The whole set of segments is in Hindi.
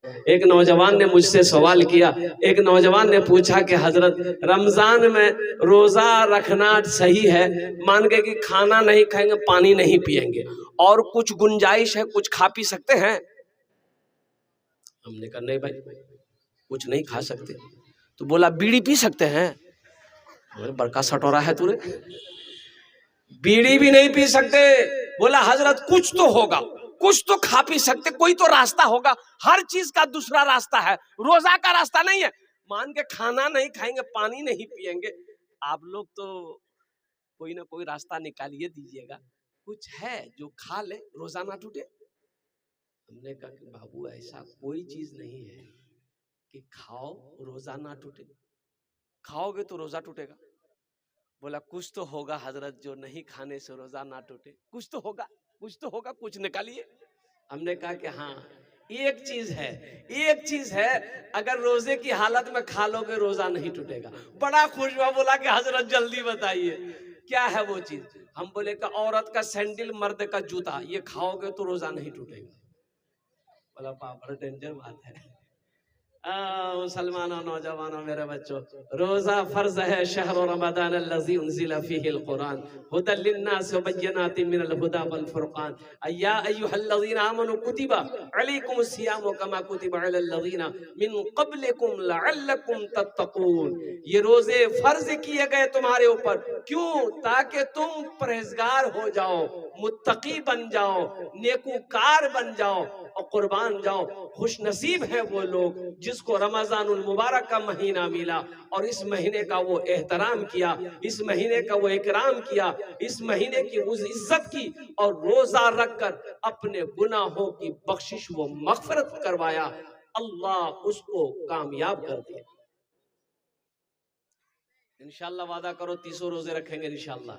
एक नौजवान ने मुझसे सवाल किया, एक नौजवान ने पूछा कि हजरत रमजान में रोजा रखना सही है? मान गए कि खाना नहीं खाएंगे, पानी नहीं पिएंगे, और कुछ गुंजाइश है, कुछ खा पी सकते हैं? हमने कहा नहीं भाई, कुछ नहीं खा सकते। तो बोला बीड़ी पी सकते हैं? बड़का सटोरा है तूने, बीड़ी भी नहीं पी सकते। बोला हजरत कुछ तो होगा, कुछ तो खा पी सकते, कोई तो रास्ता होगा। हर चीज का दूसरा रास्ता है, रोजा का रास्ता नहीं है। मान के खाना नहीं खाएंगे, पानी नहीं पिएंगे, आप लोग तो कोई ना कोई रास्ता निकालिए दीजिएगा, कुछ है जो खा ले, रोजा ना टूटे। हमने कहा कि बाबू ऐसा कोई चीज नहीं है कि खाओ रोजा ना टूटे, खाओगे तो रोजा टूटेगा। बोला कुछ तो होगा हजरत जो नहीं खाने से रोजा ना टूटे, कुछ तो होगा, कुछ तो होगा, कुछ निकालिए। हमने कहा कि हाँ एक चीज है, एक चीज है, अगर रोजे की हालत में खा लोगे रोजा नहीं टूटेगा। बड़ा खुश हुआ, बोला कि हजरत जल्दी बताइए क्या है वो चीज। हम बोले कि औरत का सैंडल, मर्द का जूता, ये खाओगे तो रोजा नहीं टूटेगा। बोला पापड़ डेंजर बात है। मुसलमानों, नौजवानों, मेरे बच्चों, रोजा फर्ज है। शहर रमजान अल्लज़ी उन्ज़िला फ़ीहिल कुरान हुदल लिन्नास व बय्यिनातिन मिनल हुदा वल फुरक़ान या अय्युहल्लज़ीना आमनू कुतिबा अलैकुमुस सियामु कमा कुतिबा अलल लज़ीना मिन क़ब्लिकुम लअल्लकुम तत्तक़ून। ये रोजे फर्ज किए गए तुम्हारे ऊपर, क्यों? ताकि तुम परहेजगार हो जाओ, मुत्तकी बन जाओ, नेकूकार बन जाओ और कुर्बान जाओ। खुश नसीब है वो लोग जिसको रमजानुल मुबारक का महीना मिला और इस महीने का वो एहतराम किया, इस महीने का वो इकराम किया, इस महीने की उस इज्जत की, और रोजा रखकर अपने गुनाहों की बख्शिश वो मगफरत करवाया। अल्लाह उसको कामयाब कर दिया। इंशाअल्लाह वादा करो 30 रोजे रखेंगे इंशाअल्लाह।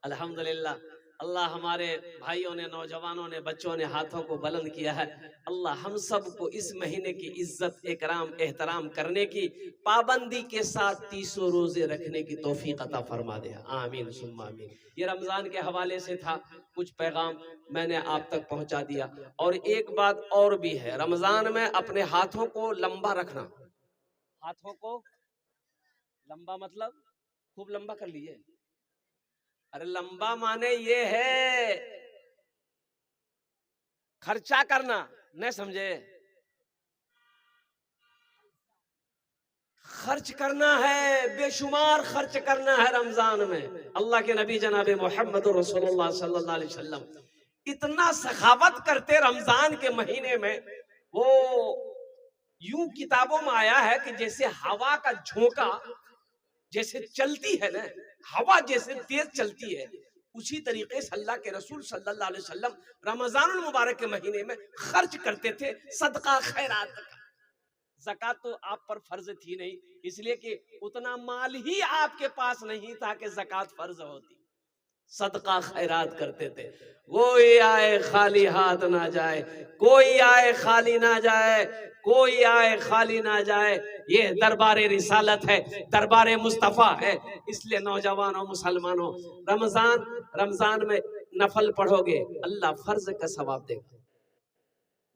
अल्हम्दुलिल्लाह, अल्लाह हमारे भाइयों ने, नौजवानों ने, बच्चों ने हाथों को बुलंद किया है। अल्लाह हम सबको इस महीने की इज्जत, इकराम, एहतराम करने की, पाबंदी के साथ 30 रोजे रखने की तौफीक अता फरमा दे। आमीन सुम्मा आमीन। ये रमजान के हवाले से था, कुछ पैगाम मैंने आप तक पहुंचा दिया। और एक बात और भी है, रमजान में अपने हाथों को लंबा रखना। हाथों को लंबा मतलब खूब लंबा कर लिए। अरे लंबा माने ये है खर्चा करना, नहीं समझे? खर्च करना है, बेशुमार खर्च करना है रमजान में। अल्लाह के नबी जनाब मोहम्मद रसूलुल्लाह सल्लल्लाहु अलैहि वसल्लम इतना सखावत करते रमजान के महीने में। वो यूं किताबों में आया है कि जैसे हवा का झोंका जैसे चलती है ना, हवा जैसे तेज चलती है, उसी तरीके से अल्लाह के रसूल सल्लल्लाहु अलैहि वसल्लम रमजानुल मुबारक के महीने में खर्च करते थे, सदका खैरात का। ज़कात तो आप पर फर्ज थी नहीं, इसलिए कि उतना माल ही आपके पास नहीं था कि ज़कात फर्ज होती। सदका खैरात करते थे। कोई आए खाली हाथ ना जाए, कोई आए खाली ना जाए, कोई आए खाली ना जाए। ये दरबारे रिसालत है, दरबारे मुस्तफ़ा है। इसलिए नौजवानों, मुसलमानों, रमजान में नफल पढ़ोगे, अल्लाह फर्ज का सवाब देगा।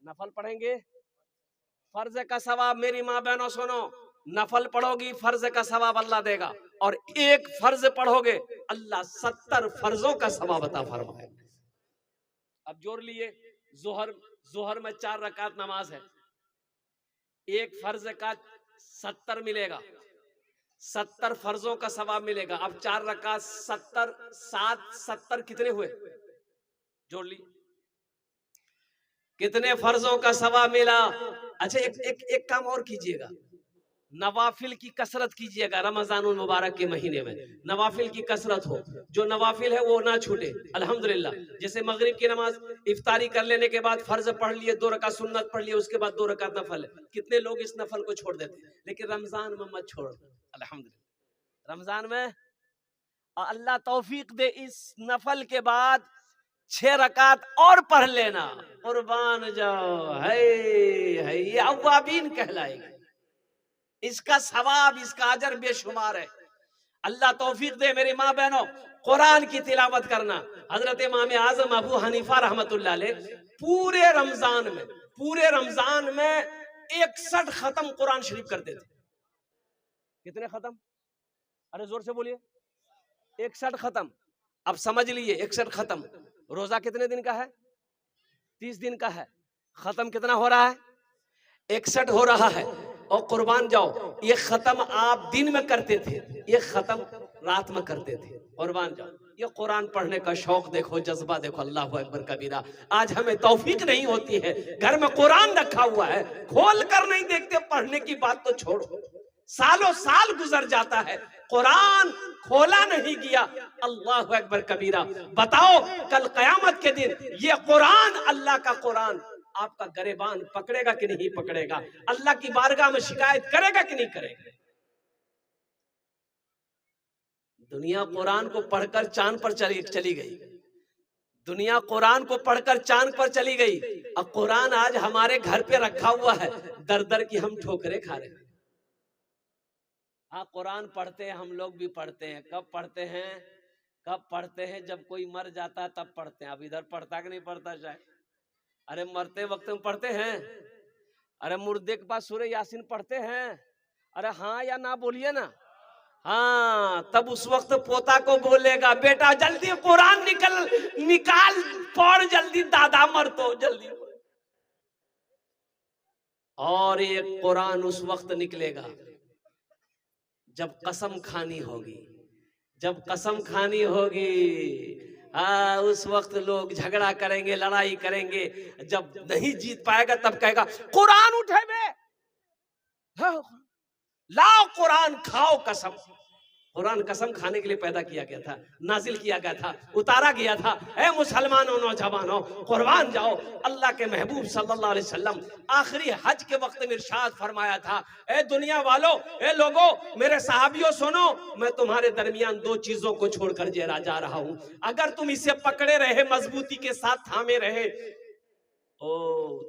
नफल पढ़ेंगे, फर्ज का सवाब। मेरी माँ बहनों सुनो, नफल पढ़ोगी, फर्ज का सवाब अल्लाह देगा। और एक फर्ज पढ़ोगे, अल्लाह 70 फर्जों का सवाब अता फरमाएगा। अब जोड़ लिए, जोहर में 4 रकात नमाज है, एक फर्ज का 70 मिलेगा, 70 फर्जों का सवाब मिलेगा। अब 4 रकात 70, 7 कितने हुए? जोड़ ली, कितने फर्जों का सवाब मिला? अच्छा एक काम और कीजिएगा, नवाफिल की कसरत कीजिएगा। रमजानुल मुबारक के महीने में नवाफिल की कसरत हो, जो नवाफिल है वो ना छूटे। अल्हम्दुलिल्लाह, जैसे मगरिब की नमाज इफ्तारी कर लेने के बाद फर्ज पढ़ लिए, 2 रकात सुन्नत पढ़ लिए, उसके बाद 2 रकात नफल है। कितने लोग इस नफल को छोड़ देते हैं, लेकिन रमजान में मत छोड़। अल्हम्दुलिल्लाह, रमजान में अल्लाह तौफीक दे, इस नफल के बाद 6 रकात और पढ़ लेना, कुर्बान जाओ। है ये अव्वाबीन कहलाएगी। इसका सवाब, इसका अजर बेशुमार है। अल्लाह तौफीक दे मेरी माँ बहनों, कुरान की तिलावत करना। हजरत इमाम आजम अबू हनीफा रहमतुल्लाह अलैह पूरे पूरे रमजान में 61 खत्म कुरान शरीफ करते थे। कितने खत्म? अरे जोर से बोलिए। 61 खत्म। अब समझ लीजिए 61 खत्म। रोजा कितने दिन का है? 30 दिन का है। खत्म कितना हो रहा है? 61 हो रहा है। और कुर्बान जाओ, ये खत्म आप दिन में करते थे, ये खत्म रात में करते थे। कुर्बान जाओ, ये कुरान पढ़ने का शौक देखो, जज्बा देखो। अल्लाह अकबर कबीरा। आज हमें तौफीक नहीं होती है, घर में कुरान रखा हुआ है, खोल कर नहीं देखते। पढ़ने की बात तो छोड़ो, सालों साल गुजर जाता है, कुरान खोला नहीं गया। अल्लाह अकबर कबीरा। बताओ कल कयामत के दिन ये कुरान, अल्लाह का कुरान आपका गरेबान पकड़ेगा कि नहीं पकड़ेगा? अल्लाह की बारगाह में शिकायत करेगा कि नहीं करेगा? दुनिया कुरान को पढ़कर चांद पर चली गई। दुनिया कुरान को पढ़कर चांद पर चली गई। अब कुरान आज हमारे घर पे रखा हुआ है, दर दर की हम ठोकरें खा रहे हैं। हाँ, कुरान पढ़ते हैं, हम लोग भी पढ़ते हैं। कब पढ़ते हैं? कब पढ़ते हैं? जब कोई मर जाता है तब पढ़ते हैं। अब इधर पढ़ता कि नहीं पढ़ता शायद? अरे मरते वक्त में पढ़ते हैं। अरे मुर्दे के पास सूरह यासीन पढ़ते हैं। अरे हाँ या ना बोलिए ना। हाँ, तब उस वक्त पोता को बोलेगा, बेटा जल्दी कुरान निकाल पढ़ जल्दी, दादा मर तो जल्दी। और ये कुरान उस वक्त निकलेगा जब कसम खानी होगी। जब कसम खानी होगी, उस वक्त लोग झगड़ा करेंगे, लड़ाई करेंगे। जब नहीं जीत पाएगा तब कहेगा कुरान उठे बे, लाओ कुरान खाओ कसम। कुरान कसम खाने के लिए पैदा किया गया था, नाजिल किया गया था, उतारा गया था। ए मुसलमानों, नौजवानों, कुर्बान जाओ। अल्लाह के महबूब सल्लल्लाहु अलैहि वसल्लम आखिरी हज के वक्त में इरशाद फरमाया था, ए दुनिया वालों, ए लोगों, मेरे सहाबियों सुनो, मैं तुम्हारे दरमियान दो चीजों को छोड़कर जा रहा हूं। अगर तुम इसे पकड़े रहे, मजबूती के साथ थामे रहे, ओ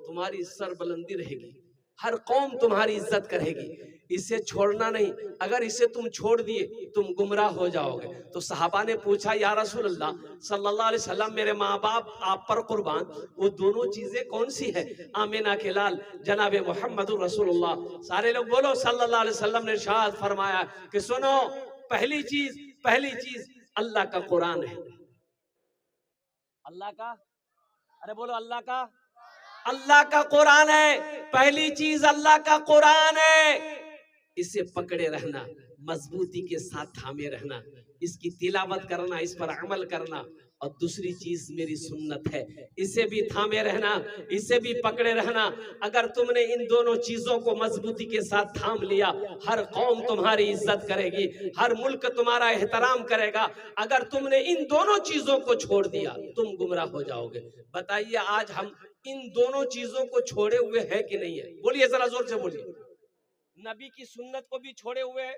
तुम्हारी सरबुलंदी रहेगी, हर कौम तुम्हारी इज्जत करेगी। इसे छोड़ना नहीं, अगर इसे तुम छोड़ दिए तुम गुमराह हो जाओगे। तो सहाबा ने पूछा, या रसूल अल्लाह सल्लल्लाहु अलैहि वसल्लम, मेरे माँ बाप आप पर कुर्बान, वो दोनों चीजें कौन सी है? आमिना के लाल जनाबे मोहम्मदुर रसूलुल्लाह, सारे लोग बोलो, सल्लल्लाहु अलैहि वसल्लम ने इरशाद फरमाया कि सुनो, पहली चीज अल्लाह का कुरान है। अल्लाह का, अरे बोलो अल्लाह का, अल्लाह का कुरान है। पहली चीज अल्लाह का कुरान है। इसे पकड़े रहना, मजबूती के साथ थामे रहना, इसकी तिलावत करना, इस पर अमल करना। और दूसरी चीज मेरी सुन्नत है, इसे भी थामे रहना, इसे भी पकड़े रहना। अगर तुमने इन दोनों चीजों को मजबूती के साथ थाम लिया, हर कौम तुम्हारी इज्जत करेगी, हर मुल्क तुम्हारा एहतराम करेगा। अगर तुमने इन दोनों चीजों को छोड़ दिया तुम गुमराह हो जाओगे। बताइए आज हम इन दोनों चीजों को छोड़े हुए हैं कि नहीं है? बोलिए, जरा जोर से बोलिए। नबी की सुन्नत को भी छोड़े हुए हैं,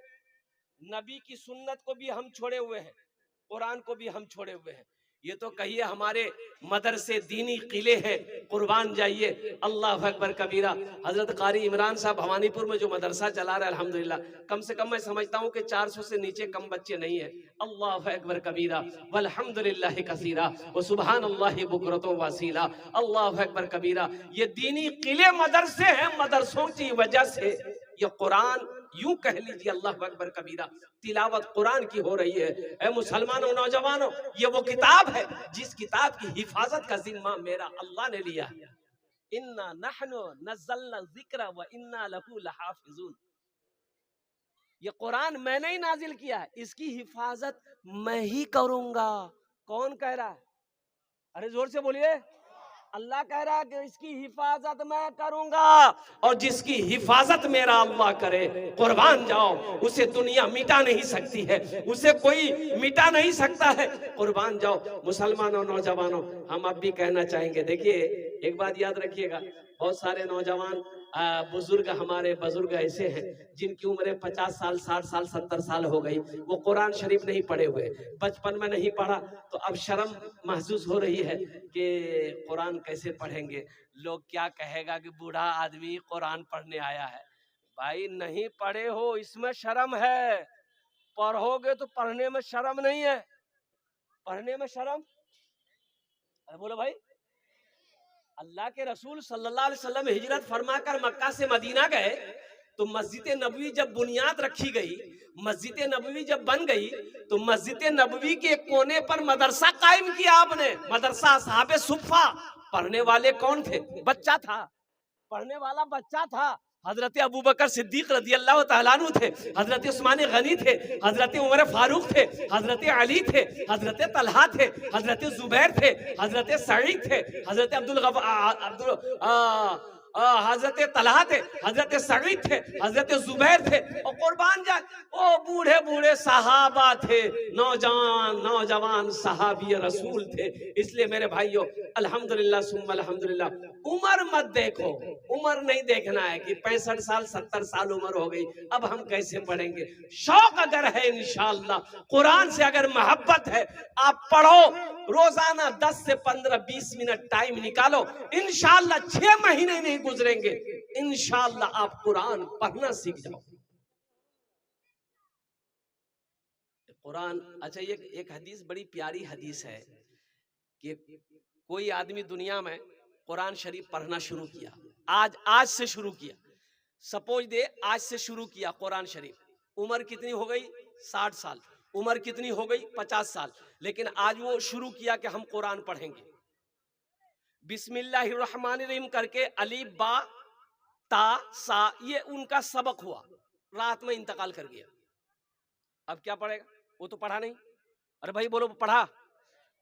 नबी की सुन्नत को भी हम छोड़े हुए हैं, कुरान को भी हम छोड़े हुए हैं। ये तो कहिए हमारे मदरसे दीनी किले हैं, कुर्बान जाइए। अल्लाह अकबर कबीरा। हजरत कारी इमरान साहब भवानीपुर में जो मदरसा चला रहे, अल्हम्दुलिल्लाह, कम से कम मैं समझता हूँ कि 400 से नीचे कम बच्चे नहीं है। अल्लाह अकबर कबीरा, वल्हम्दुलिल्लाह कसीरा, व सुबहानल्लाहि बुकरतु वसीला। अल्लाह अकबर कबीरा। ये दीनी किले मदरसे हैं, मदरसों की वजह से ये कुरान, यूं कह लीजिए अल्लाह अकबर कबीरा, तिलावत कुरान की हो रही है। ऐ मुसलमानों, नौजवानों, ये वो किताब है जिस किताब की हिफाजत का जिम्मा मेरा अल्लाह ने लिया। इन्ना नहनु नज़्ज़लना ज़िक्र व इन्ना लहू लहाफ़िज़ून। ये कुरान मैंने ही नाजिल किया है, इसकी हिफाजत मैं ही करूंगा। कौन कह रहा है? अरे जोर से बोलिए। अल्लाह कह रहा है कि इसकी हिफाजत मैं करूंगा, और जिसकी हिफाजत मेरा अल्लाह करे, कुर्बान जाओ, उसे दुनिया मिटा नहीं सकती है, उसे कोई मिटा नहीं सकता है। कुर्बान जाओ। मुसलमानों, नौजवानों, हम अब भी कहना चाहेंगे, देखिए एक बात याद रखिएगा, बहुत सारे नौजवान बुजुर्ग, हमारे बुजुर्ग ऐसे हैं जिनकी उम्र 50 साल, 60 साल, 70 साल हो गई, वो कुरान शरीफ नहीं पढ़े हुए, बचपन में नहीं पढ़ा, तो अब शर्म महसूस हो रही है कि कुरान कैसे पढ़ेंगे, लोग क्या कहेगा कि बूढ़ा आदमी कुरान पढ़ने आया है। भाई नहीं पढ़े हो इसमें शर्म है, पढ़ोगे तो पढ़ने में शर्म नहीं है। पढ़ने में शर्म, बोलो भाई, अल्लाह के रसूल सल्लल्लाहु अलैहि वसल्लम हिजरत फरमाकर मक्का से मदीना गए तो मस्जिद नबवी जब बुनियाद रखी गई, मस्जिद नबवी जब बन गई तो मस्जिद नबवी के कोने पर मदरसा कायम किया आपने। मदरसा साहबे सुफ़ा, पढ़ने वाले कौन थे? बच्चा था, पढ़ने वाला बच्चा था। हजरत अबू बकर सिद्दीक रज़ी अल्लाह तआला अन्हु थे, हजरत उस्मान गनी थे, हजरत उमर फारूक थे, हजरत अली थे, हजरत तलहा थे, हजरत जुबैर थे, हजरत सईद थे, हजरत हजरत तलहा थे, हजरत सईद थे, हजरत जुबैर थे, और कुर्बान जाए ओ बूढ़े बूढ़े सहाबा थे, नौजवान नौजवान सहाबी रसूल थे। इसलिए मेरे भाइयों अल्हम्दुलिल्लाह सुम्मा अल्हम्दुलिल्लाह, उम्र मत देखो, उम्र नहीं देखना है कि 65 साल 70 साल उम्र हो गई अब हम कैसे पढ़ेंगे। शौक अगर है इंशाअल्लाह, कुरान से अगर मोहब्बत है, आप पढ़ो, रोजाना 10 से 15-20 मिनट टाइम निकालो, इंशाअल्लाह 6 महीने नहीं गुजरेंगे, इंशाअल्लाह आप कुरान पढ़ना सीख जाओ। कुरान, अच्छा ये एक हदीस बड़ी प्यारी हदीस है कि कोई आदमी दुनिया में कुरान शरीफ पढ़ना शुरू किया, आज से शुरू किया, सपोज दे आज से शुरू किया कुरान शरीफ, उम्र कितनी हो गई? 60 साल, उम्र कितनी हो गई? 50 साल, लेकिन आज वो शुरू किया कि हम कुरान पढ़ेंगे। बिस्मिल्लाहिर्रहमानिर्रहीम करके अलीफ बा ता सा, ये उनका सबक हुआ, रात में इंतकाल कर गया। अब क्या पढ़ेगा? वो तो पढ़ा नहीं। अरे भाई बोलो पढ़ा?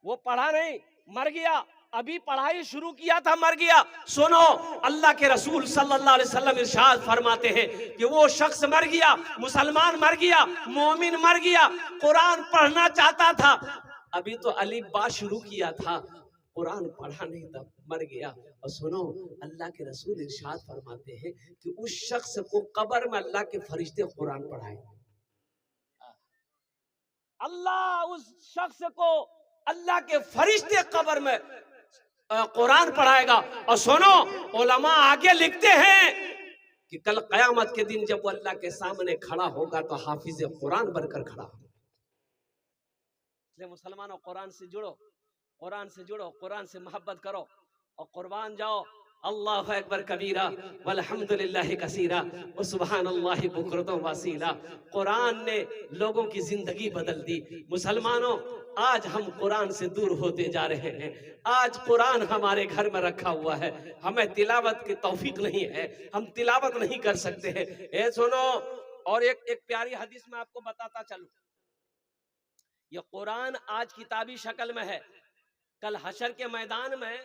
वो पढ़ा नहीं, मर गया। अभी पढ़ाई शुरू किया था, मर गया। सुनो, अल्लाह के रसूल सल्लल्लाहु अलैहि वसल्लम इरशाद फरमाते हैं कि वो शख्स मर गया, मुसलमान मर गया, मोमिन मर गया, कुरान पढ़ना चाहता था, अभी तो अलीफ बा शुरू किया था, कुरान पढ़ा नहीं था, मर गया। और सुनो, अल्लाह के रसूल इरशाद फरमाते हैं कि उस शख्स को कब्र में अल्लाह के फरिश्ते कुरान पढ़ाए। अल्लाह उस शख्स को, अल्लाह के फरिश्ते कब्र में कुरान पढ़ाएगा। और सुनो, उलमा आगे लिखते हैं कि कल कयामत के दिन जब वो अल्लाह के सामने खड़ा होगा तो हाफिज कुरान बनकर खड़ा होगा। इसलिए मुसलमानों, कुरान से जुड़ो, कुरान से जुड़ो, कुरान से मोहब्बत करो और कुर्बान जाओ। अल्लाहु अकबर कबीरा वल्हम्दुलिल्लाहि कसीरा व सुब्हानल्लाहि बुकरतम वसीला। कुरान ने लोगों की जिंदगी बदल दी। मुसलमानों, आज हम कुरान से दूर होते जा रहे हैं। आज कुरान हमारे घर में रखा हुआ है, हमें तिलावत की तौफीक नहीं है, हम तिलावत नहीं कर सकते हैं। ए सुनो, और एक प्यारी हदीस में आपको बताता चलूं, ये कुरान आज किताबी शक्ल में है, कल हशर के मैदान में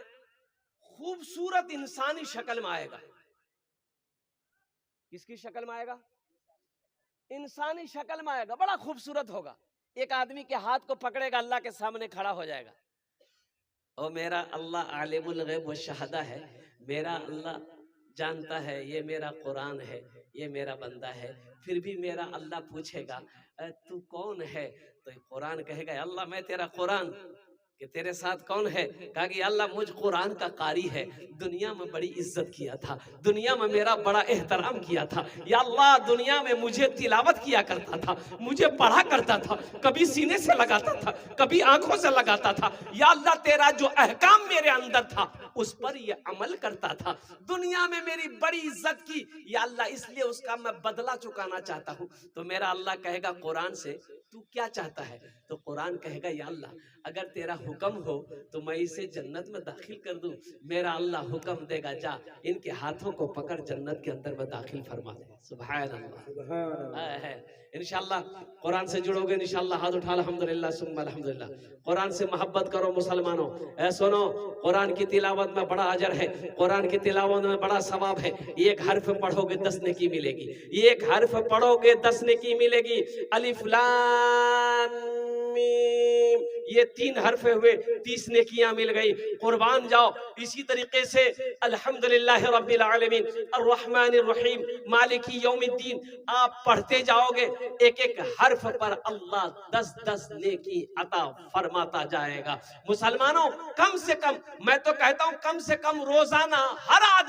खूबसूरत इंसानी शक्ल में आएगा। किसकी शक्ल में आएगा? इंसानी शक्ल में आएगा, बड़ा खूबसूरत होगा। एक आदमी के हाथ को पकड़ेगा, अल्लाह के सामने खड़ा हो जाएगा। और मेरा अल्लाह आलिमुल गैब व शहादा है, मेरा अल्लाह जानता है ये मेरा कुरान है, ये मेरा बंदा है। फिर भी मेरा अल्लाह पूछेगा तू कौन है? तो कुरान कहेगा अल्लाह मैं तेरा कुरान, कि तेरे साथ कौन है? कहा कि अल्लाह मुझ कुरान का कारी है, दुनिया में बड़ी इज्जत किया था, दुनिया में मेरा बड़ा एहतराम किया था, या अल्लाह दुनिया में मुझे तिलावत किया करता था, मुझे पढ़ा करता था, कभी सीने से लगाता था, कभी आंखों से लगाता था, या अल्लाह तेरा जो अहकाम मेरे अंदर था उस पर ये अमल करता था, दुनिया में मेरी बड़ी इज्जत की, या अल्लाह इसलिए उसका मैं बदला चुकाना चाहता हूँ। तो मेरा अल्लाह कहेगा कुरान से तू क्या चाहता है? तो कुरान कहेगा या अल्लाह अगर तेरा हुक्म हो तो मैं इसे जन्नत में दाखिल कर दूं। मेरा अल्लाह हुक्म देगा जा इनके हाथों को पकड़ जन्नत के अंदर में दाखिल फरमा दे। सुभान अल्लाह। इंशाअल्लाह कुरान से जुड़ोगे, इंशाअल्लाह हाथ उठा अल्हम्दुलिल्लाह सुम्मा अल्हम्दुलिल्लाह। कुरान से मोहब्बत करो मुसलमानों। सुनो, कुरान की तिलावत में बड़ा अजर है, कुरान की तिलावत में बड़ा सवाब है। एक हर्फ पढ़ोगे 10 नेकी मिलेगी, एक हर्फ पढ़ोगे 10 नेकी मिलेगी। अलिफ लाम मीम, ये 3 हरफे हुए, 30 नेकियां मिल गई। कुर्बान जाओ। इसी तरीके से अल्हम्दुलिल्लाह रब्बिल आलमीन अर्रहमानिर रहीम मालिकी यौमिद्दीन आप पढ़ते जाओगे, एक एक हर्फ पर अल्लाह 10-10 नेकी अता फरमाता जाएगा। मुसलमानों, कम से कम, मैं तो कहता हूं कम से कम रोजाना हर आदमी